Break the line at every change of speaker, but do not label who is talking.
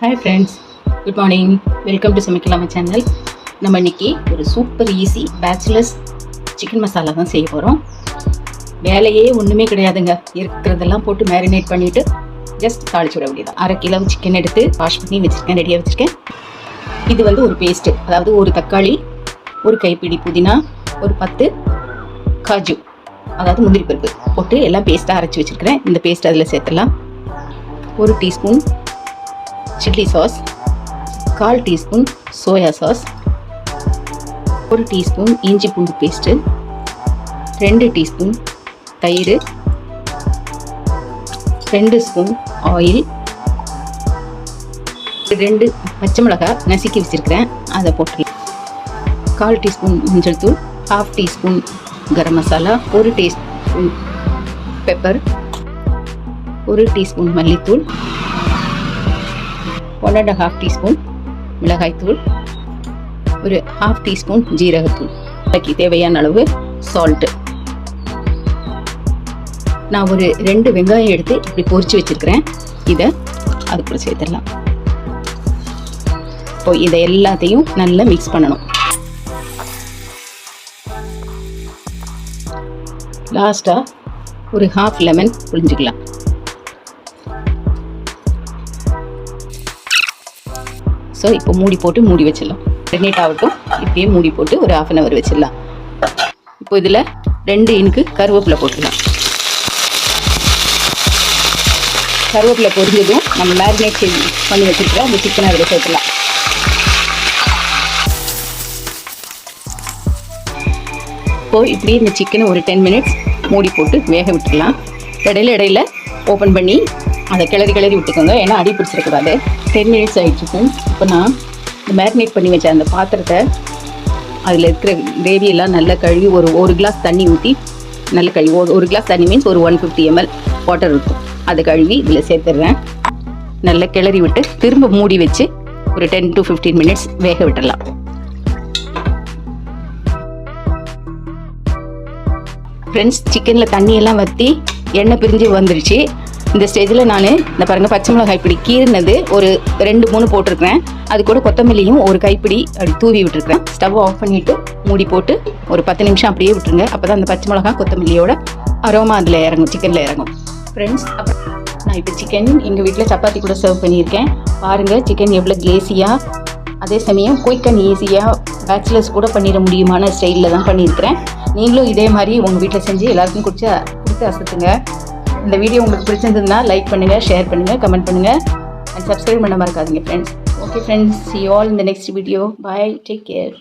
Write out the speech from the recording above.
Hi friends, good morning. Welcome to சமைக்கலாமா channel. நம்ம இன்றைக்கி ஒரு super easy bachelors chicken masala தான் செய்ய போகிறோம். வேலையே ஒன்றுமே கிடையாதுங்க. இருக்கிறதெல்லாம் போட்டு மேரினேட் பண்ணிவிட்டு ஜஸ்ட் தாளிச்சு விட வேண்டியதான். 1/2 கிலோ சிக்கன் எடுத்து வாஷ் பண்ணி வச்சுருக்கேன், ரெடியாக வச்சுருக்கேன். இது வந்து ஒரு பேஸ்ட்டு, அதாவது ஒரு தக்காளி, ஒரு கைப்பிடி புதினா, ஒரு 10 காஜு, அதாவது முந்திரி பருப்பு போட்டு எல்லாம் பேஸ்ட்டாக அரைச்சி வச்சுருக்கிறேன். இந்த பேஸ்ட் அதில் சேர்த்துடலாம். 1 teaspoon chilli sauce, 1/4 teaspoon soya sauce, 1 teaspoon இஞ்சி பூண்டு பேஸ்ட்டு, 2 டீஸ்பூன் தயிர், 2 ஸ்பூன் ஆயில், 2 பச்சை மிளகாய் நசுக்கி வச்சுருக்கிறேன், அதை போட்டுக்கலாம். 1/4 டீஸ்பூன் மஞ்சள் தூள், 1/2 teaspoon garam masala, 1 teaspoon pepper, 1 teaspoon மல்லித்தூள், 1.5 டீஸ்பூன் மிளகாய்த்தூள், ஒரு 1/2 டீஸ்பூன் ஜீரகத்தூள், அதுக்கு தேவையான அளவு சால்ட்டு. நான் ஒரு 2 வெங்காயம் எடுத்து இப்படி பொரிச்சு வச்சுருக்கிறேன். இதை அது கூட சேர்த்துடலாம். இப்போ இதை எல்லாத்தையும் நல்லா மிக்ஸ் பண்ணணும். லாஸ்ட்டாக ஒரு 1/2 லெமன் புழிஞ்சிக்கலாம். ஸோ இப்போ மூடி போட்டு மூடி வச்சிடலாம். ரெடினேட் ஆகட்டும். இப்படியே மூடி போட்டு ஒரு 1/2 hour வச்சிடலாம். இப்போ இதில் 2 இனுக்கு கருவேப்பிலை போட்டுடலாம். கருவேப்பிலை பொரிஞ்சதும் நம்ம மேரினேட் பண்ணி வச்சுருக்கிறோம் அந்த சிக்கனை அதில் சேர்த்துலாம். இப்போது இப்படியே இந்த சிக்கனை ஒரு 10 minutes மூடி போட்டு வேக விட்டுடலாம். இடையில ஓப்பன் பண்ணி அதை கிளறி விட்டுக்கோங்க, ஏன்னா அடி பிடிச்சிருக்கூடாது. 10 minutes ஆகிடுச்சுக்கும். இப்போ நான் இந்த மேரினேட் பண்ணி வச்ச அந்த பாத்திரத்தை அதில் இருக்கிற கிரேவியெல்லாம் நல்லா கழுவி ஒரு கிளாஸ் தண்ணி ஊற்றி நல்லா கழுவி, ஒரு கிளாஸ் தண்ணி மீன்ஸ் ஒரு 150 ml வாட்டர் இருக்கும், அதை கழுவி இதில் சேர்த்துடுறேன். நல்லா கிளறி விட்டு திரும்ப மூடி வச்சு ஒரு 10 to 15 minutes வேக விட்டுடலாம். ஃப்ரெண்ட்ஸ், சிக்கனில் தண்ணியெல்லாம் வற்றி எண்ணெய் பிரிஞ்சு வந்துருச்சு. இந்த ஸ்டேஜில் நான் இந்த பாருங்கள், பச்சை மிளகாய் இப்படி கீறினது ஒரு 2-3 போட்டிருக்கிறேன். அது கூட கொத்தமல்லியும் ஒரு கைப்பிடி அப்படி தூவி விட்டுருக்கிறேன். ஸ்டவ் ஆஃப் பண்ணிவிட்டு மூடி போட்டு ஒரு 10 நிமிஷம் அப்படியே விட்டுருங்க. அப்போ தான் அந்த பச்சை மிளகாய் கொத்தமல்லியோட அரோமா அதில் இறங்கும், சிக்கனில் இறங்கும். ஃப்ரெண்ட்ஸ், அப்புறம் நான் இப்போ சிக்கன் எங்கள் வீட்டில் சப்பாத்தி கூட சர்வ் பண்ணியிருக்கேன். பாருங்கள் சிக்கன் எவ்வளோ கிளேசியாக, அதே சமயம் குயிக் அண்ட் ஈஸியாக பேச்சுலர்ஸ் கூட பண்ணிட முடியுமான ஸ்டைலில் தான் பண்ணியிருக்கிறேன். நீங்களும் இதே மாதிரி உங்கள் வீட்டில் செஞ்சு எல்லாருக்கும் கொடுத்து அசத்துங்க. இந்த வீடியோ உங்களுக்கு பிடிச்சிருந்ததுன்னா லைக் பண்ணுங்கள், ஷேர் பண்ணுங்கள், கமெண்ட் பண்ணுங்கள் அண்ட் சப்ஸ்கிரைப் பண்ண மறக்காதீங்க friends. Okay friends, see you all in the next video. Bye, take care.